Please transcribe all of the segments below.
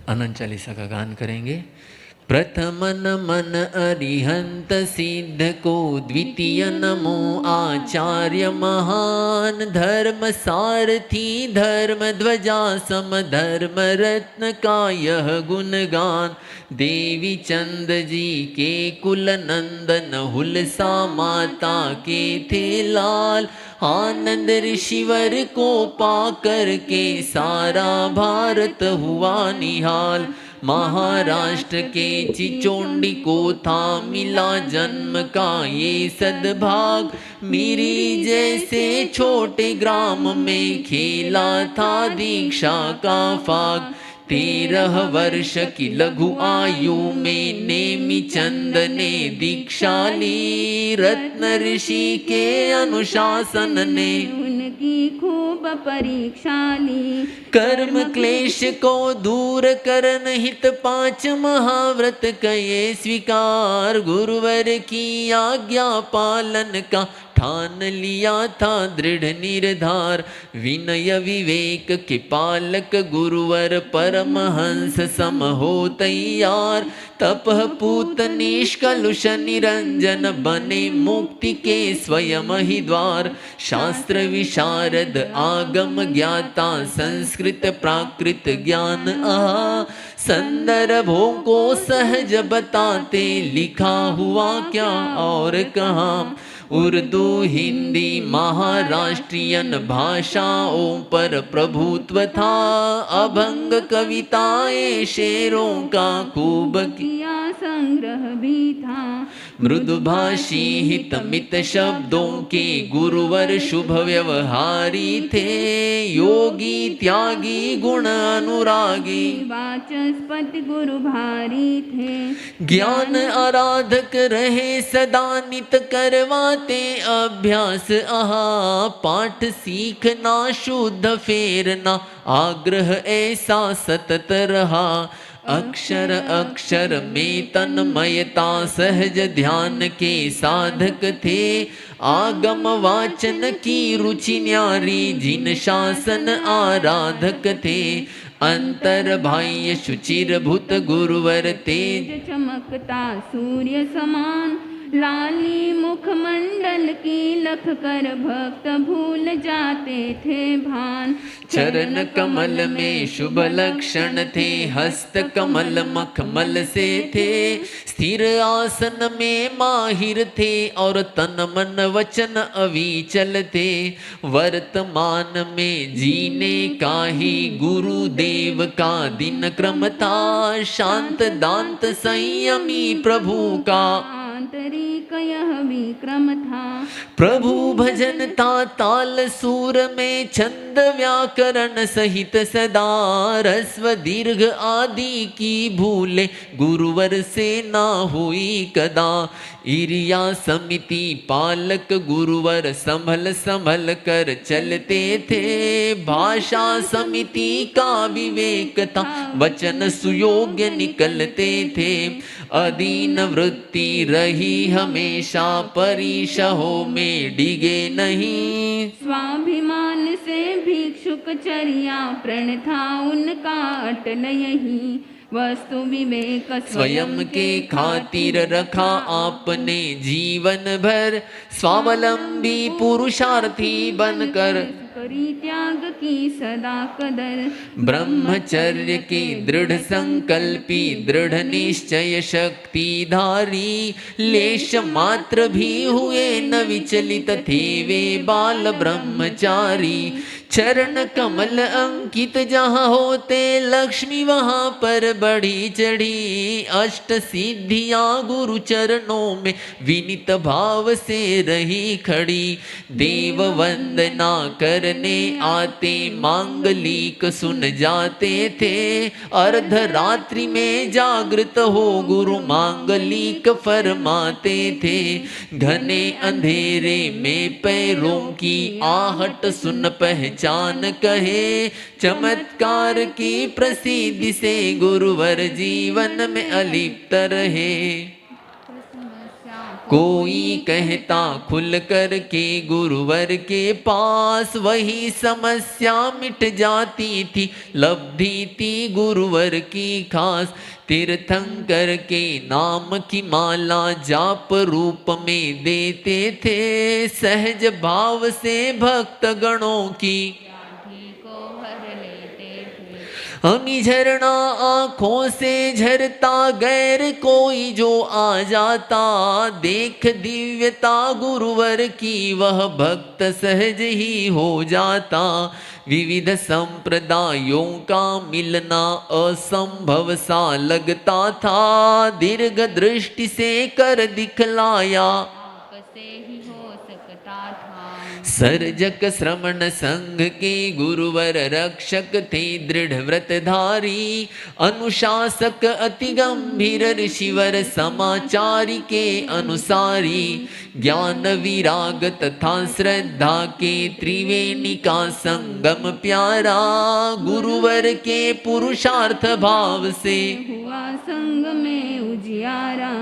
अनंत चालीसा का गान करेंगे। प्रथमन मन अरिहंत सिद्ध को, द्वितीय नमो आचार्य महान। धर्म सारथी धर्म ध्वजा सम, धर्म रत्न का यह गुणगान। देवी चंद जी के कुल नंदन, हुलसा माता के थे लाल। आनंद ऋषिवर को पाकर के, सारा भारत हुआ निहाल। महाराष्ट्र के चिचोंडी को था मिला जन्म का ये सद्भाग। मेरी जैसे छोटे ग्राम में खेला था दीक्षा का फाग। 13 वर्ष की लघु आयु में नेमी चंद ने दीक्षा ली। रत्न ऋषि के अनुशासन ने उनकी खूब परीक्षा ली। कर्म क्लेश को दूर करन हित 5 महाव्रत कये स्वीकार। गुरुवर की आज्ञा पालन का ठान लिया था दृढ़ निर्धार। विनय विवेक के पालक गुरुवर, परमहंस सम हो तैयार। तपः पूत निष्कलुष निरंजन, बने मुक्ति के स्वयं ही द्वार। शास्त्र विशारद आगम ज्ञाता, संस्कृत प्राकृत ज्ञान आहा। संदर्भों को सहज बताते, लिखा हुआ क्या और कहाँ। उर्दू हिंदी महाराष्ट्रियन भाषाओं पर प्रभुत्व था। अभंग कविताएं शेरों का खूब किया संग्रह भी था। मृदुभाषी हित मित शब्दों के गुरुवर शुभ व्यवहारी थे। योगी त्यागी गुण अनुरागी, वाचस्पति गुरु भारी थे। ज्ञान आराधक रहे सदा नित करवाते अभ्यास आहा। पाठ सीखना शुद्ध फेरना, आग्रह ऐसा सतत रहा। अक्षर अक्षर में तन्मयता, सहज ध्यान के साधक थे। आगम वाचन की रुचि न्यारी, जिन शासन आराधक थे। अंतर बाह्य शुचिर भूत गुरुवर, तेज चमकता सूर्य समान। लाली मुखमंडल की लख कर, भक्त भूल जाते थे भान। चरण कमल में शुभ लक्षण थे, हस्त कमल मखमल से थे। स्थिर आसन में माहिर थे, और तन मन वचन अविचल थे। वर्तमान में जीने का ही गुरुदेव का दिन क्रम था। शांत दांत संयमी प्रभु का आंतरिक यह विक्रम था। प्रभु भजन था ताल सूर में, छंद व्याकरण सहित सदा। रस्व दीर्घ आदि की भूले गुरुवर से ना हुई कदा। इरिया समिति पालक गुरुवर, संभल संभल कर चलते थे। भाषा समिति का विवेक था, वचन सुयोग्य निकलते थे। अधीन वृत्ति रही हमेशा, परिशहो में डिगे नहीं। स्वाभिमान से भिक्षुक चर्या, प्रण था उनका अटल यही। वस्तु विवेक स्वयं के खातिर रखा आपने जीवन भर। स्वावलंबी पुरुषार्थी बनकर करी त्याग की सदा कदर। ब्रह्मचर्य की दृढ़ संकल्पी, दृढ़ निश्चय शक्तिधारी। लेश मात्र भी हुए न विचलित, थे वे बाल ब्रह्मचारी। चरण कमल अंकित जहाँ होते, लक्ष्मी वहाँ पर बढ़ी चढ़ी। अष्ट सिद्धियाँ गुरु चरणों में विनित भाव से रही खड़ी। देव वंदना करने आते, मांगलिक सुन जाते थे। अर्धरात्रि में जागृत हो गुरु मांगलिक फरमाते थे। घने अंधेरे में पैरों की आहट सुन पहचान कहे। चमत्कार की प्रसिद्धि से गुरुवर जीवन में अलिप्त रहे। कोई कहता खुल कर के गुरुवर के पास, वही समस्या मिट जाती थी, लब्धि थी गुरुवर की खास। तीर्थंकर के नाम की माला जाप रूप में देते थे, सहज भाव से भक्त गणों की व्याधि को हर लेते थे। हमी झरना आंखों से झरता, गैर कोई जो आ जाता, देख दिव्यता गुरुवर की, वह भक्त सहज ही हो जाता। विविध संप्रदायों का मिलना असंभव सा लगता था, दीर्घ दृष्टि से कर दिखलाया आपसे ही हो सकता था। सर्जक श्रमण संघ के गुरुवर रक्षक थे दृढ़ व्रतधारी, अनुशासक अति गंभीर ऋषिवर समाचारी के अनुसारी। ज्ञान विराग तथा श्रद्धा के त्रिवेणी का संगम प्यारा, गुरुवर के पुरुषार्थ भाव से हुआ संग में उजियारा।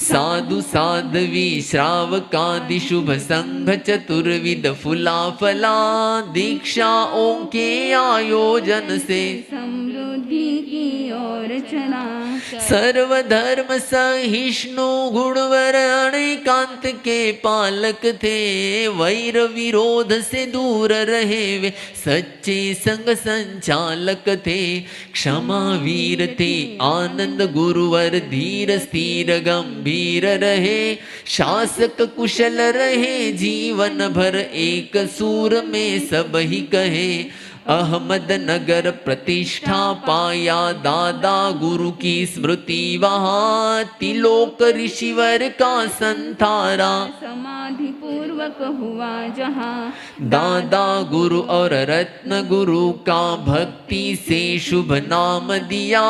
साधु साध्वी श्रावकादि शुभ संघ चतुर्विध फुला फला, दीक्षाओं के आयोजन से समृद्धि की ओर चला। सर्वधर्म सहिष्णु गुणवर अनेकांत के पालक थे, वैर विरोध से दूर रहे वे सच्चे संग संचालक थे। क्षमा वीर थे आनंद गुरुवर, धीर स्थिर गंभीर रहे, शासक कुशल रहे जीवन भर, एक सूर में सब ही कहे। अहमदनगर प्रतिष्ठा पाया दादा गुरु की स्मृति, वहाँ तिलोक ऋषिवर का संथारा, समाधि पूर्वक हुआ जहाँ। दादा गुरु और रत्न गुरु का भक्ति से शुभ नाम दिया,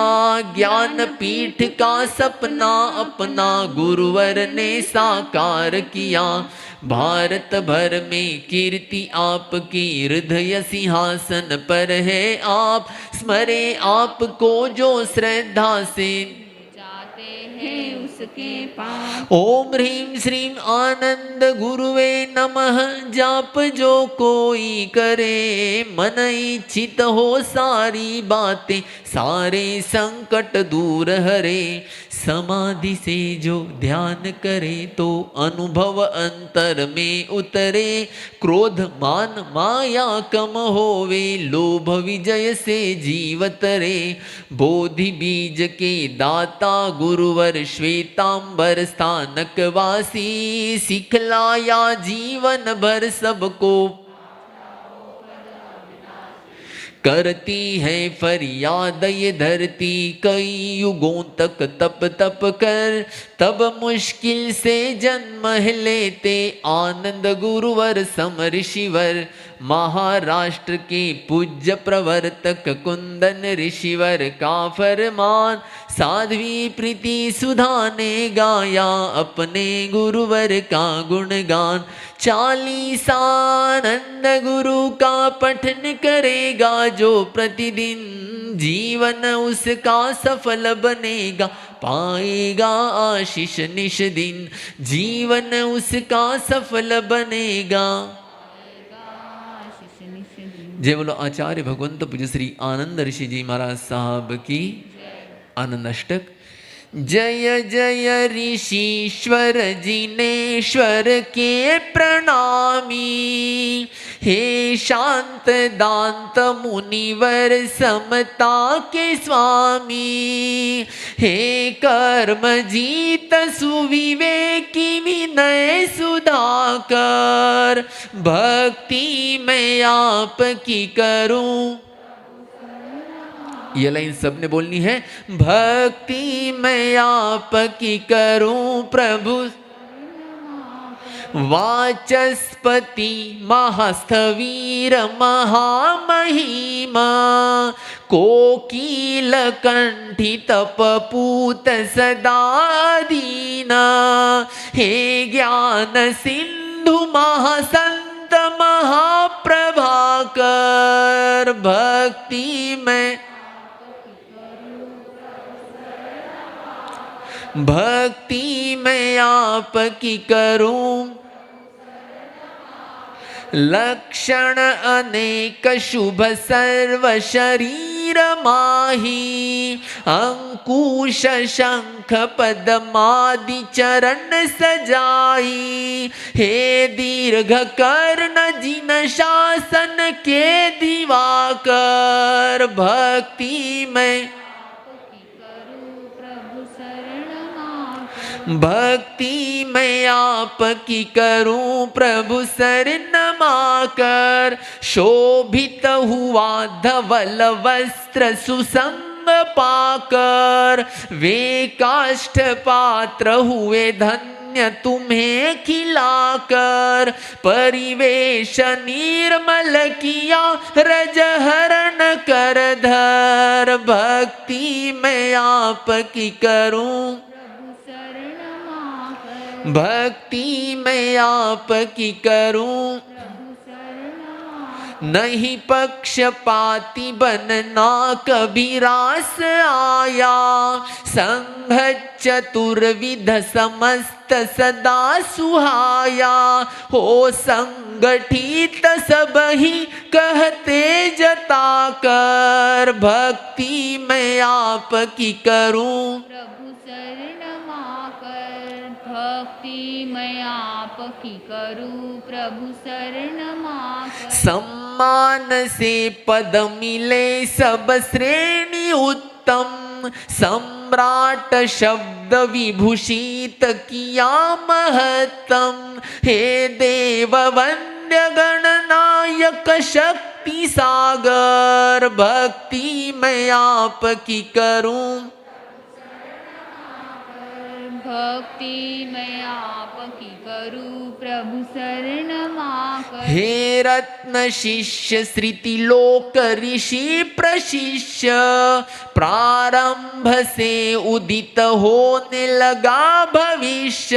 ज्ञान पीठ का सपना अपना गुरुवर ने साकार किया। भारत भर में कीर्ति आपकी, हृदय सिंहासन पर है आप, स्मरे आपको जो श्रद्धा से जाते हैं उसके पास। ओम ह्रीं श्रीं आनंद गुरुवे नमः जाप जो कोई करे, मन इच्छित हो सारी बातें, सारे संकट दूर हरे। समाधि से जो ध्यान करे तो अनुभव अंतर में उतरे, क्रोध मान माया कम होवे, लोभ विजय से जीव तरे। बोधि बीज के दाता गुरुवर श्वेतांबर स्थानक वासी, सिखलाया जीवन भर सबको, करती है फरियाद ये धरती कई युगों तक तप तप कर, तब मुश्किल से जन्म लेते आनंद गुरुवर सम ऋषिवर। महाराष्ट्र के पूज्य प्रवर्तक कुंदन ऋषिवर का फरमान, साध्वी प्रीति सुधा ने गाया अपने गुरुवर का गुणगान। चालीसानंद गुरु का पठन करेगा जो प्रतिदिन, जीवन उसका सफल बनेगा, पाएगा आशीष निश दिन, जीवन उसका सफल बनेगा। जय बोलो आचार्य भगवंत पूज्य श्री आनंद ऋषि जी महाराज साहब की। आनंद अष्टक। जय जय ऋषीश्वर जिनेश्वर के प्रणामी, हे शांत दांत मुनिवर समता के स्वामी, हे कर्म जीत सुविवेकी विनय सुधाकर, भक्ति मैं आपकी करूं। ये लाइन सबने बोलनी है। भक्ति मैं आपकी करूं प्रभु, वाचस्पति महास्थवीर महामहिमा, कोकिल कंठी तपपूत सदा दीना, हे ज्ञान सिंधु महासंत महाप्रभाकर, भक्ति में भक्ति मैं आपकी करूं, लक्षण अनेक शुभ सर्व शरीर माही, अंकुश शंख पद्मादि चरण सजाई, हे दीर्घ कर्ण जिन शासन के दिवाकर, भक्ति में प्रभु शरण माकर। भक्ति मैं आपकी करूं प्रभु शरण माकर, शोभित हुआ धवल वस्त्र सुसंग पाकर, वे काष्ठ पात्र हुए धन्य तुम्हें खिलाकर, परिवेश निर्मल किया रज हरण कर धर, भक्ति मैं आपकी करूं, भक्ति मैं आपकी करूं, नहीं पक्षपाती बनना कभी रास आया, संघ चतुर्विध समस्त सदा सुहाया, हो संगठित सब ही कहते जताकर, भक्ति मैं आपकी करूं, भक्ति मैं आपकी करूं प्रभु शरण माकर। सम्मान से पद मिले सब श्रेणी उत्तम, सम्राट शब्द विभूषित किया महत्तम, हे देव वंद्य गणनायक शक्ति सागर, भक्ति मैं आपकी करूं, भक्ति मैं आपकी करूं प्रभु शरण माकर। हे रत्न शिष्य श्रुति लोक ऋषि प्रशिष्य, प्रारंभ से उदित होने लगा भविष्य,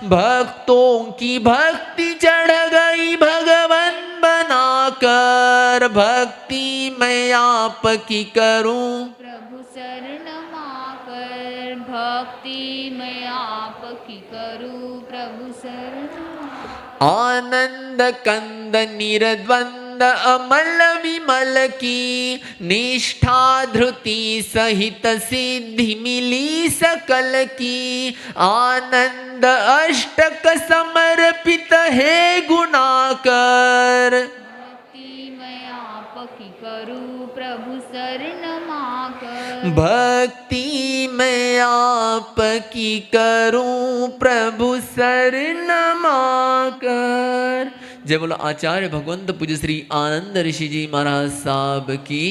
भक्तों की भक्ति चढ़ गई भगवन बनाकर, भक्ति मैं आपकी करूं प्रभु शरण माकर। भक्ति मैं आपकी करूं प्रभु शरण माकर। आनंद कंद निर्द्वंद अमल विमल की, निष्ठा धृति सहित सिद्धि मिली सकल की, आनंद अष्टक समर्पित है गुणाकर, भक्ति मैं आपकी करूं प्रभु शरण माकर। भक्ति मैं आपकी करूं प्रभु शरण माकर। जय बोलो आचार्य भगवंत पूज्य श्री आनंद ऋषि जी महाराज साहब की।